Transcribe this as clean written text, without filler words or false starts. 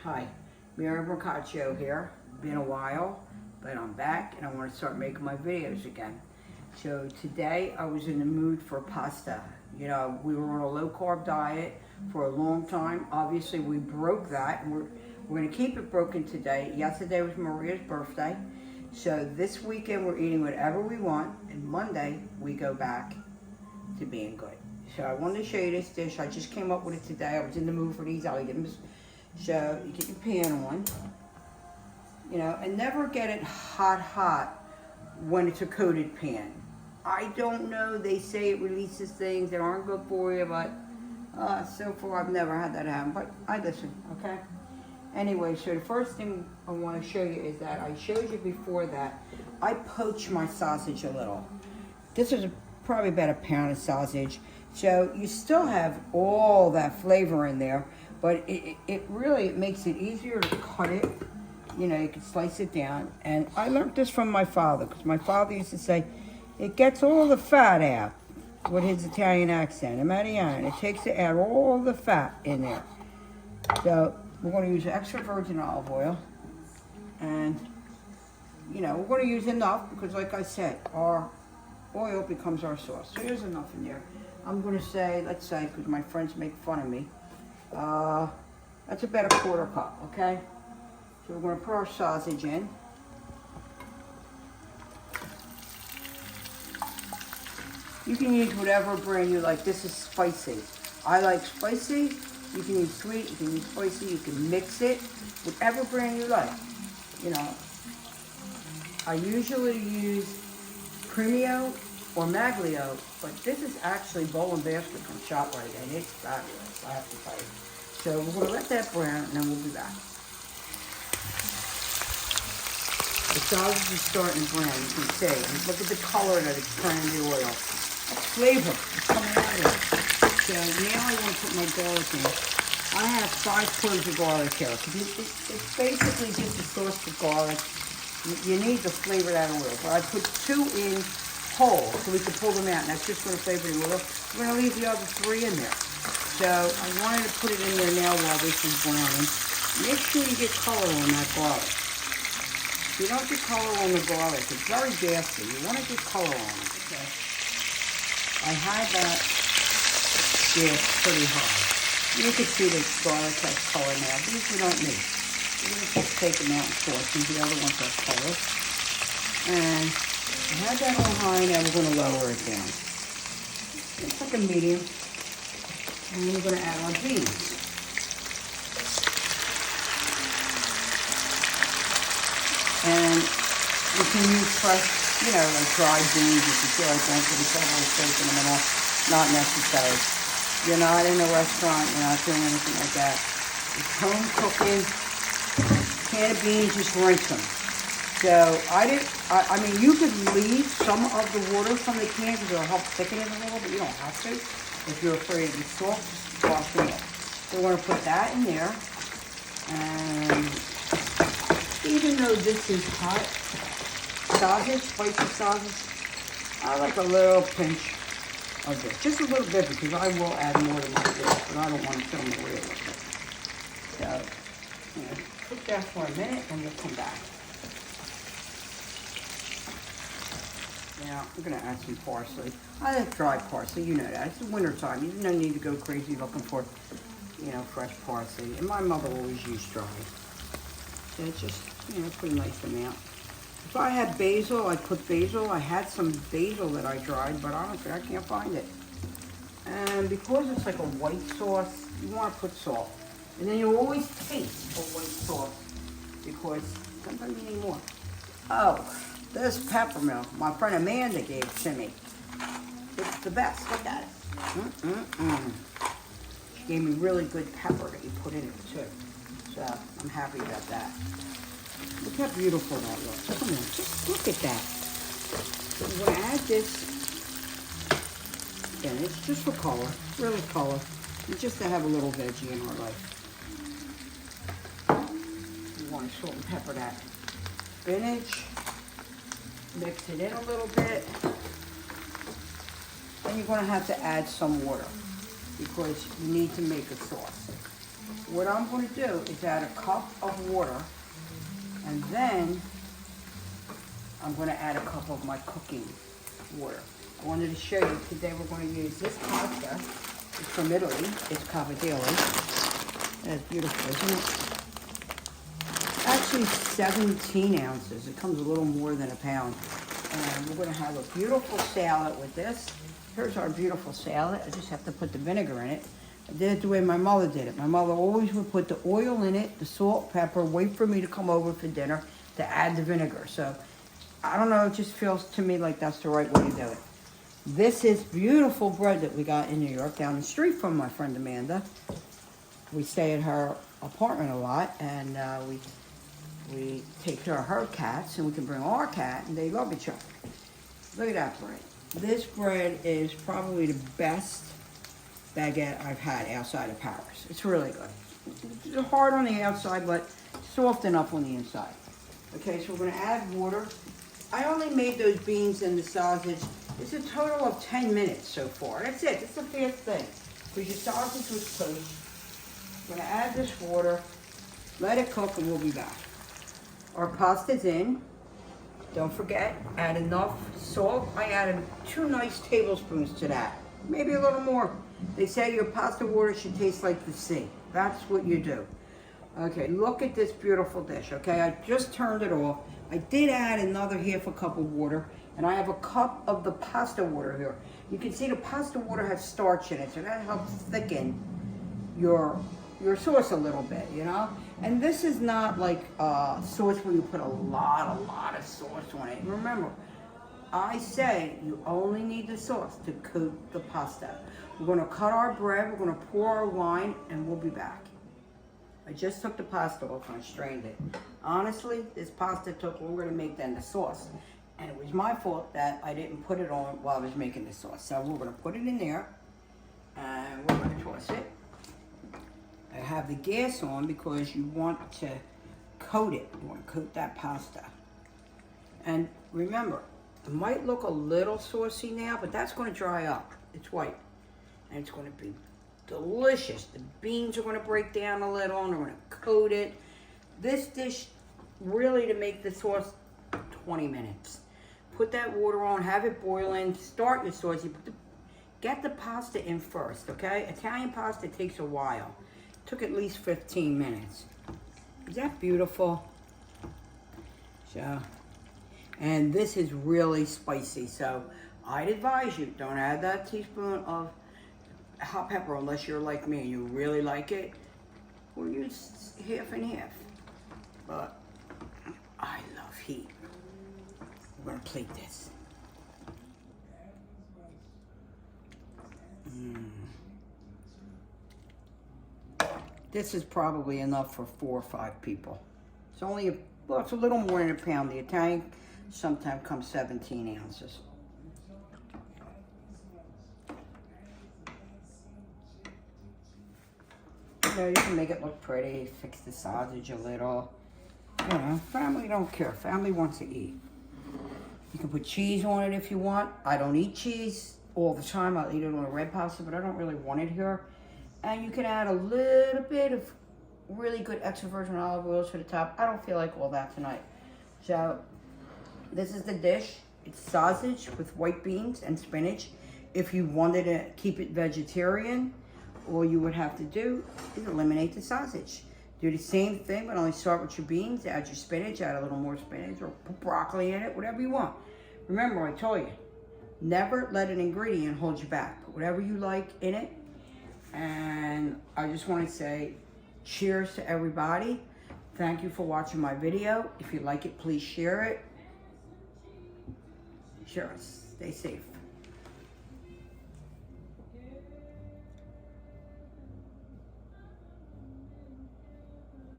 Hi, Mary Boccaccio here. Been a while, but I'm back and I want to start making my videos again. So today I was in the mood for pasta. You know, we were on a low carb diet for a long time. Obviously we broke that and we're going to keep it broken today. Yesterday was Maria's birthday. So this weekend we're eating whatever we want, and Monday we go back to being good. So I wanted to show you this dish. I just came up with it today. I was in the mood for these items. So you get your pan on, you know, and never get it hot when it's a coated pan. I don't know, they say it releases things that aren't good for you, but so far I've never had that happen, but I listen, okay? Anyway, so the first thing I want to show you is that I showed you before that I poach my sausage a little. This is probably about a pound of sausage. So you still have all that flavor in there, but it really makes it easier to cut it. You know, you can slice it down. And I learned this from my father, because my father used to say, it gets all the fat out, with his Italian accent. It takes it out all the fat in there. So we're going to use extra virgin olive oil. And, you know, we're going to use enough, because like I said, our oil becomes our sauce. So there's enough in there. I'm going to say, let's say, because my friends make fun of me, that's about a quarter cup, okay? So we're going to put our sausage in. You can use whatever brand you like. This is spicy. I like spicy. You can use sweet, you can use spicy, you can mix it, whatever brand you like. You know, I usually use Premio or Maglio, but this is actually Bowl and Basket from ShopRite, and it's fabulous, I have to tell you. So we're going to let that brown, and then we'll be back. The sausage is starting to brown, you can see. Look at the color that it's turning the oil. That flavor is coming out of it. So now I want to put my garlic in. I have 5 cloves of garlic here. It's basically just a sauce for garlic. You need to flavor that oil, but I put 2 in whole, so we can pull them out, and that's just going to flavor the oil. We're going to leave the other 3 in there. So I wanted to put it in there now while this is browning. Make sure you get color on that garlic. If you don't get color on the garlic, it's very gassy. You want to get color on it. Okay. I had that gas pretty high. You can see the garlic has color now. These we don't need. We're going to just take them out and sauce them. The other ones have color. And I had that on high, now we're going to lower it down. It's like a medium. And we're going to add our beans. And you can use fresh, you know, like dried beans if you feel like going to the table and soaking them in. Not necessary. You're not in a restaurant, you're not doing anything like that. It's home cooking. Can of beans, just rinse them. So I mean, you could leave some of the water from the can because it'll help thicken it a little, but you don't have to. If you're afraid of the salt, just wash them off. So we're going to put that in there. And even though this is hot sausage, spicy sausage, I like a little pinch of this. Just a little bit, because I will add more to my dish, but I don't want to fill my way with it. So, you know, cook that for a minute and we'll come back. Now, I'm going to add some parsley. I like dried parsley, you know that. It's the winter time. You don't need to go crazy looking for, you know, fresh parsley. And my mother always used dried. So it's just, you know, put a nice amount. If I had basil, I'd put basil. I had some basil that I dried, but honestly, I can't find it. And because it's like a white sauce, you want to put salt. And then you always taste a white sauce, because sometimes you need more. Oh. This peppermint, my friend Amanda gave to me. It's the best. Look at it. She gave me really good pepper that you put in it too. So I'm happy about that. Look how beautiful that looks. Come on, just look at that. So I'm going to add this. Again, it's just for color, really color. And just to have a little veggie in our life. You want to salt and pepper that spinach. Mix it in a little bit. And you're going to have to add some water, because you need to make a sauce. what I'm going to do is add a cup of water, and then I'm going to add a cup of my cooking water. I wanted to show you today we're going to use this pasta. It's from Italy. It's Cavatelli. That's beautiful, isn't it? Actually 17 ounces. It comes a little more than a pound. And we're going to have a beautiful salad with this. Here's our beautiful salad. I just have to put the vinegar in it. I did it the way my mother did it. My mother always would put the oil in it, the salt, pepper, wait for me to come over for dinner to add the vinegar. So, I don't know, it just feels to me like that's the right way to do it. This is beautiful bread that we got in New York down the street from my friend Amanda. We stay at her apartment a lot, and we take care of her cats, and we can bring our cat, and they love each other. Look at that bread. This bread is probably the best baguette I've had outside of Paris. It's really good. It's hard on the outside, but soft enough on the inside. Okay, so we're gonna add water. I only made those beans and the sausage. It's a total of 10 minutes so far. That's it. It's a fast thing. Because your sausage was poached. I'm going to add this water, let it cook, and we'll be back. Our pasta's in. Don't forget, add enough salt. I added 2 nice tablespoons to that. Maybe a little more. They say your pasta water should taste like the sea. That's what you do. Okay, look at this beautiful dish, okay? I just turned it off. I did add another half a cup of water, and I have a cup of the pasta water here. You can see the pasta water has starch in it, so that helps thicken your sauce a little bit, you know? And this is not like sauce where you put a lot of sauce on it. Remember, I say you only need the sauce to coat the pasta. We're gonna cut our bread, we're gonna pour our wine, and we'll be back. I just took the pasta off and I strained it. Honestly, this pasta took longer to make than the sauce. And it was my fault that I didn't put it on while I was making the sauce. So we're gonna put it in there and we're gonna toss it. I have the gas on because you want to coat it. You want to coat that pasta. And remember, it might look a little saucy now, but that's gonna dry up. It's white. And it's gonna be delicious. The beans are going to break down a little and we're going to coat it. This dish, really to make the sauce, 20 minutes. Put that water on, have it boiling, start your sauce. Get the pasta in first, okay? Italian pasta takes a while. It took at least 15 minutes. Is that beautiful? So, and this is really spicy, so I'd advise you, don't add that teaspoon of hot pepper unless you're like me and you really like it. We'll use half and half. But I love heat. We're gonna plate this. This is probably enough for 4 or 5 people. It's only, well, it's a little more than a pound. The Italian sometimes comes 17 ounces. You know, you can make it look pretty, fix the sausage a little. You know, family don't care. Family wants to eat. You can put cheese on it if you want. I don't eat cheese all the time. I'll eat it on a red pasta, but I don't really want it here. And you can add a little bit of really good extra virgin olive oil to the top. I don't feel like all that tonight. So, this is the dish. It's sausage with white beans and spinach. If you wanted to keep it vegetarian, all you would have to do is eliminate the sausage. Do the same thing, but only start with your beans, add your spinach, add a little more spinach, or put broccoli in it, whatever you want. Remember, I told you, never let an ingredient hold you back. Put whatever you like in it. And I just want to say cheers to everybody. Thank you for watching my video. If you like it, please share it. Share us. Stay safe.